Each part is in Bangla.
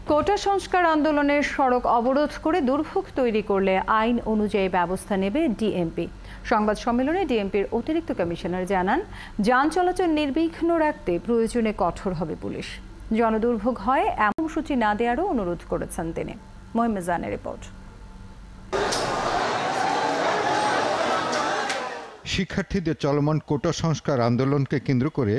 কোটা সংস্কার আন্দোলনের সড়ক অবরোধ করে দুর্ভোগ তৈরি করলে আইন অনুযায়ী ব্যবস্থা নেবে ডিএমপি। সংবাদ সম্মেলনে ডিএমপির অতিরিক্ত কমিশনার জানান, যান চলাচল নির্বিঘ্ন রাখতে প্রয়োজনে কঠোর হবে পুলিশ। জনদুর্ভোগ হয় এমন সূচি না দেওয়ারও অনুরোধ করেছেন তিনি। মহিমেজানের রিপোর্ট। শিক্ষার্থীদের চলমান কোটা সংস্কার আন্দোলনকে কেন্দ্র করে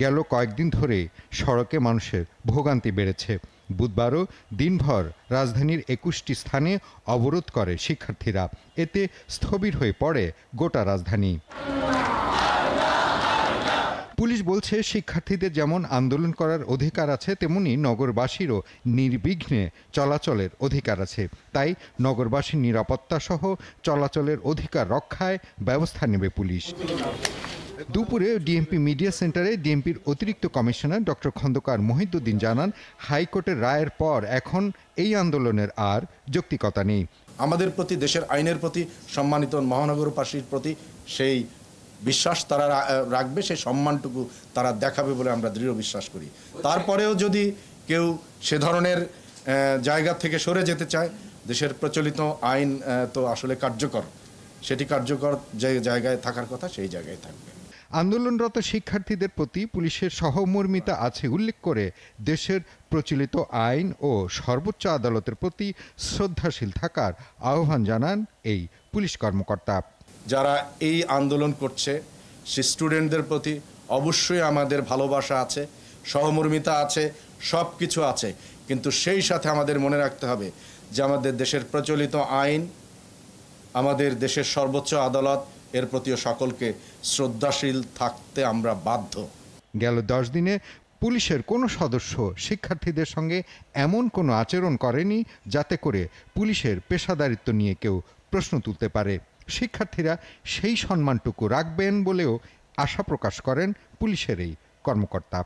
গেল কয়েকদিন ধরে সড়কে মানুষের ভোগান্তি বেড়েছে। বুধবারও দিনভর রাজধানীর ২১টি স্থানে অবরোধ করে শিক্ষার্থীরা। এতে স্থবির হয়ে পড়ে গোটা রাজধানী। পুলিশ বলছে, শিক্ষার্থীদের যেমন আন্দোলন করার অধিকার আছে, তেমনি নগরবাসীরও নির্বিঘ্নে চলাচলের অধিকার আছে। তাই নগরবাসীর নিরাপত্তা সহ চলাচলের অধিকার রক্ষায় ব্যবস্থা নেবে পুলিশ। দুপুরে ডিএমপি মিডিয়া সেন্টারে ডিএমপির অতিরিক্ত কমিশনার ডক্টর খন্দকার মহিউদ্দিন জানান, হাইকোর্টের রায়ের পর এখন এই আন্দোলনের আর যৌক্তিকতা নেই। আমাদের প্রতি, দেশের আইনের প্রতি, সম্মানিত মহানগরবাসীর প্রতি সেই বিশ্বাস তারা রাখবে, সেই সম্মানটুকু তারা দেখাবে বলে আমরা দৃঢ় বিশ্বাস করি। তারপরেও যদি কেউ সে ধরনের জায়গা থেকে সরে যেতে চায়, দেশের প্রচলিত আইন তো আসলে কার্যকর, সেটি কার্যকর যে জায়গায় থাকার কথা সেই জায়গায় থাকবে। আন্দোলনরত শিক্ষার্থীদের প্রতি পুলিশের সহমর্মিতা আছে উল্লেখ করে দেশের প্রচলিত আইন ও সর্বোচ্চ আদালতের প্রতি শ্রদ্ধাশীল থাকার আহ্বান জানান এই পুলিশ কর্মকর্তা। যারা এই আন্দোলন করছে সে স্টুডেন্টদের প্রতি অবশ্যই আমাদের ভালোবাসা আছে, সহমর্মিতা আছে, সব কিছু আছে, কিন্তু সেই সাথে আমাদের মনে রাখতে হবে যে আমাদের দেশের প্রচলিত আইন, আমাদের দেশের সর্বোচ্চ আদালত, এর প্রতিও সকলকে শ্রদ্ধাশীল থাকতে আমরা বাধ্য। গেল 10 দিনে পুলিশের কোনো সদস্য শিক্ষার্থীদের সঙ্গে এমন কোনো আচরণ করেনি যাতে করে পুলিশের পেশাদারিত্ব নিয়ে কেউ প্রশ্ন তুলতে পারে। শিক্ষার্থীরা সেই সম্মানটুকু রাখবেন বলেও আশা প্রকাশ করেন পুলিশের এই কর্মকর্তা।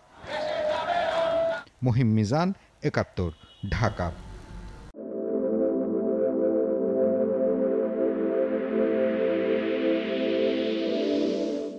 মহিম মিজান, ৭১, ঢাকা।